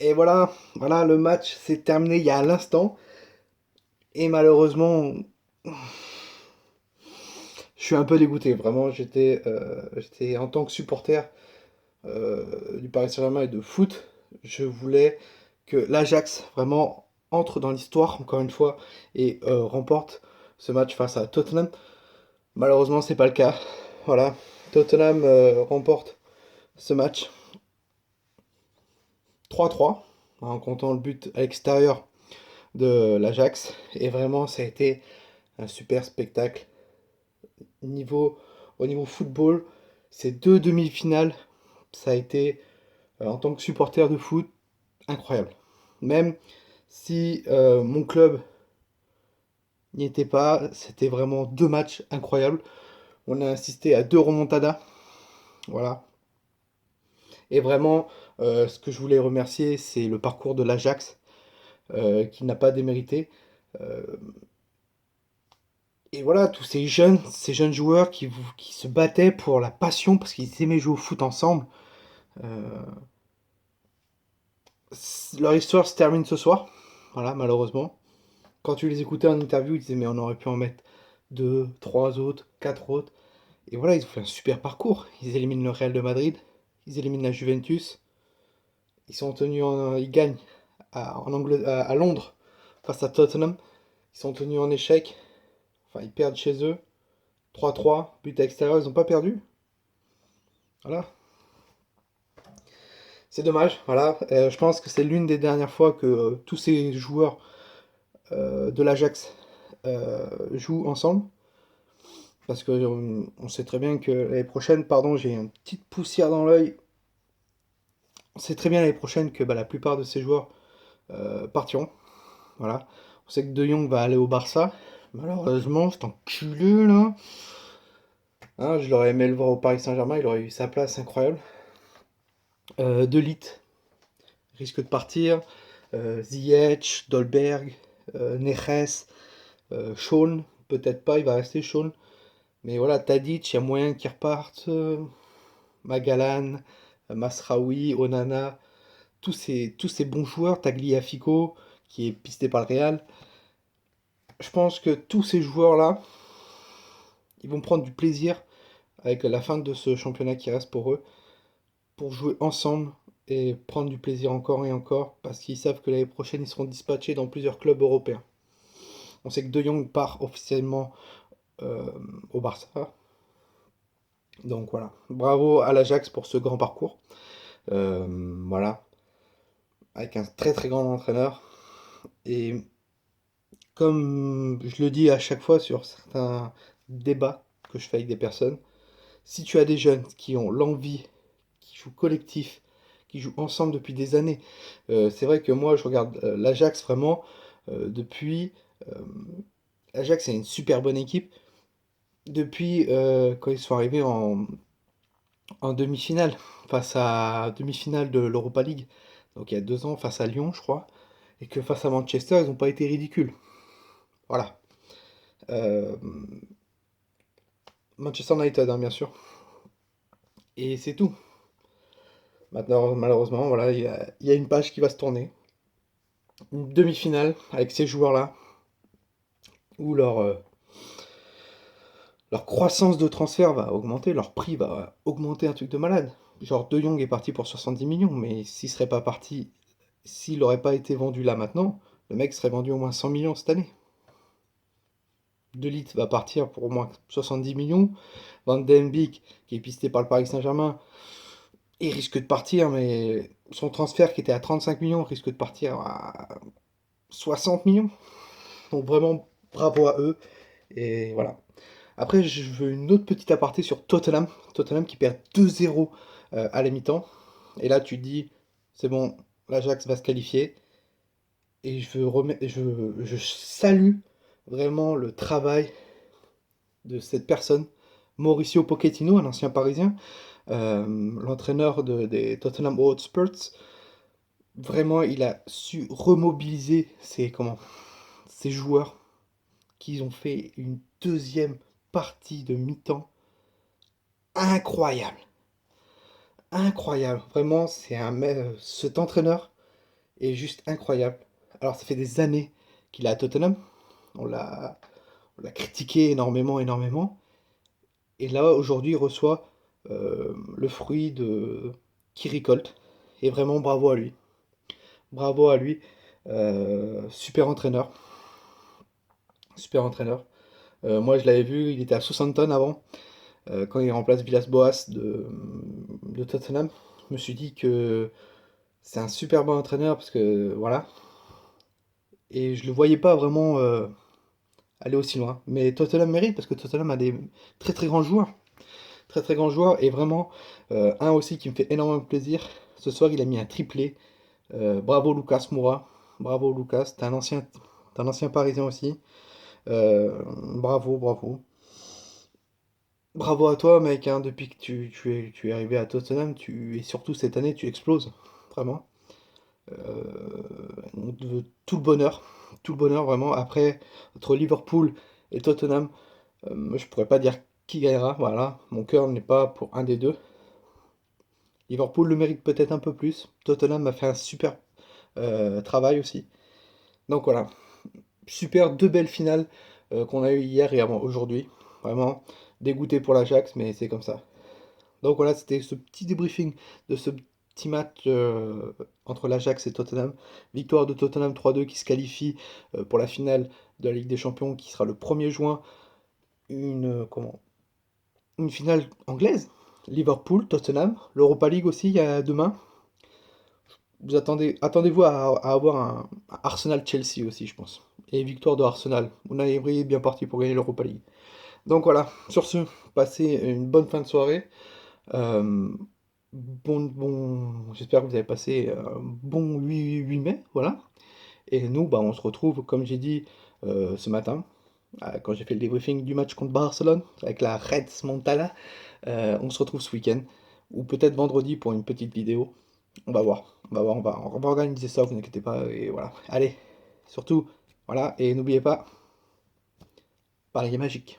Et voilà, le match s'est terminé il y a l'instant. Et malheureusement, je suis un peu dégoûté. Vraiment, j'étais en tant que supporter du Paris Saint-Germain et de foot, je voulais que l'Ajax vraiment entre dans l'histoire, encore une fois, et remporte ce match face à Tottenham. Malheureusement, c'est pas le cas. Voilà, Tottenham remporte ce match 3-3, en comptant le but à l'extérieur de l'Ajax. Et vraiment, ça a été un super spectacle. Niveau, au niveau football, ces deux demi-finales, ça a été, en tant que supporter de foot, incroyable. Même si mon club n'y était pas, c'était vraiment deux matchs incroyables. On a assisté à deux remontadas. Voilà. Et vraiment, ce que je voulais remercier, c'est le parcours de l'Ajax, qui n'a pas démérité. Euh, et voilà, tous ces jeunes joueurs qui se battaient pour la passion, parce qu'ils aimaient jouer au foot ensemble. Euh, Leur histoire se termine ce soir. Voilà, malheureusement. Quand tu les écoutais en interview, ils disaient mais on aurait pu en mettre deux, trois autres, quatre autres. Et voilà, ils ont fait un super parcours. Ils éliminent le Real de Madrid, ils éliminent la Juventus, ils gagnent à Londres face à Tottenham. Ils sont tenus en échec, enfin ils perdent chez eux. 3-3, but à extérieur, ils n'ont pas perdu. Voilà, c'est dommage. Voilà, je pense que c'est l'une des dernières fois que tous ces joueurs de l'Ajax jouent ensemble. Parce que on sait très bien que l'année prochaine, pardon, j'ai une petite poussière dans l'œil. On sait très bien l'année prochaine que bah, la plupart de ces joueurs partiront. Voilà. On sait que De Jong va aller au Barça. Malheureusement, cet enculé là. Hein, je l'aurais aimé le voir au Paris Saint-Germain, il aurait eu sa place incroyable. De Ligt risque de partir. Ziyech, Dolberg, Neres, Shaun, peut-être pas, il va rester Shaun. Mais voilà, Tadic, il y a moyen qu'il reparte. Magalan, Masraoui, Onana, tous ces bons joueurs, Tagliafico, qui est pisté par le Real. Je pense que tous ces joueurs-là, ils vont prendre du plaisir avec la fin de ce championnat qui reste pour eux, pour jouer ensemble et prendre du plaisir encore et encore, parce qu'ils savent que l'année prochaine, ils seront dispatchés dans plusieurs clubs européens. On sait que De Jong part officiellement euh, au Barça. Donc voilà, bravo à l'Ajax pour ce grand parcours. Voilà, avec un très très grand entraîneur. Et comme je le dis à chaque fois sur certains débats que je fais avec des personnes, si tu as des jeunes qui ont l'envie, qui jouent collectif, qui jouent ensemble depuis des années, c'est vrai que moi je regarde l'Ajax vraiment depuis. euh, L'Ajax c'est une super bonne équipe depuis quand ils sont arrivés en demi-finale, face à demi-finale de l'Europa League, donc il y a 2 ans face à Lyon je crois, et que face à Manchester ils n'ont pas été ridicules. Voilà. Euh, Manchester United, hein, bien sûr. Et c'est tout. Maintenant, malheureusement, voilà, il y a une page qui va se tourner. Une demi-finale avec ces joueurs-là, où leur croissance de transfert va augmenter, leur prix va augmenter un truc de malade. Genre, De Jong est parti pour 70 millions, mais s'il serait pas parti, s'il n'aurait pas été vendu là maintenant, le mec serait vendu au moins 100 millions cette année. De Ligt va partir pour au moins 70 millions. Van Den Beek, qui est pisté par le Paris Saint-Germain, il risque de partir, mais son transfert qui était à 35 millions risque de partir à 60 millions. Donc vraiment, bravo à eux. Et voilà. Après, je veux une autre petite aparté sur Tottenham. Tottenham qui perd 2-0 à la mi-temps. Et là, tu te dis, c'est bon, l'Ajax va se qualifier. Et je salue vraiment le travail de cette personne, Mauricio Pochettino, un ancien Parisien, l'entraîneur des Tottenham Hotspurs. Vraiment, il a su remobiliser ses joueurs qui ont fait une deuxième partie de mi-temps incroyable. Incroyable. Vraiment, cet entraîneur. est juste incroyable. Alors, ça fait des années qu'il est à Tottenham. On l'a critiqué énormément, énormément. Et là, aujourd'hui, il reçoit le fruit de qu'il récolte. Et vraiment, bravo à lui. Bravo à lui. Super entraîneur. Super entraîneur. Moi, je l'avais vu, il était à Southampton avant, quand il remplace Villas-Boas de Tottenham. Je me suis dit que c'est un super bon entraîneur parce que voilà. Et je le voyais pas vraiment aller aussi loin. Mais Tottenham mérite parce que Tottenham a des très très grands joueurs. Très très grands joueurs. Et vraiment, un aussi qui me fait énormément plaisir. Ce soir, il a mis un triplé. Bravo Lucas Moura. Bravo Lucas. T'es un ancien Parisien aussi. Bravo, bravo. Bravo à toi, mec, hein, depuis que tu es arrivé à Tottenham, et surtout cette année, tu exploses. Vraiment. On te veut tout le bonheur, vraiment. Après, entre Liverpool et Tottenham, je pourrais pas dire qui gagnera, voilà. Mon cœur n'est pas pour un des deux. Liverpool le mérite peut-être un peu plus. Tottenham a fait un super travail aussi. Donc voilà, super, deux belles finales qu'on a eues hier et aujourd'hui. Vraiment dégoûté pour l'Ajax, mais c'est comme ça. Donc voilà, c'était ce petit débriefing de ce petit match entre l'Ajax et Tottenham. Victoire de Tottenham 3-2 qui se qualifie pour la finale de la Ligue des Champions qui sera le 1er juin. Une finale anglaise. Liverpool, Tottenham, l'Europa League aussi, il y a demain. Attendez-vous à avoir un Arsenal-Chelsea aussi, je pense. Et victoire de Arsenal. On est bien parti pour gagner l'Europa League. Donc voilà, sur ce, passez une bonne fin de soirée. Euh, j'espère que vous avez passé un bon 8 mai, voilà. Et nous, bah, on se retrouve, comme j'ai dit ce matin, quand j'ai fait le débriefing du match contre Barcelone, avec la Reds Montala. On se retrouve ce week-end, ou peut-être vendredi pour une petite vidéo. On va organiser ça, vous inquiétez pas, et voilà. Allez, surtout, voilà, et n'oubliez pas, Paris est magique.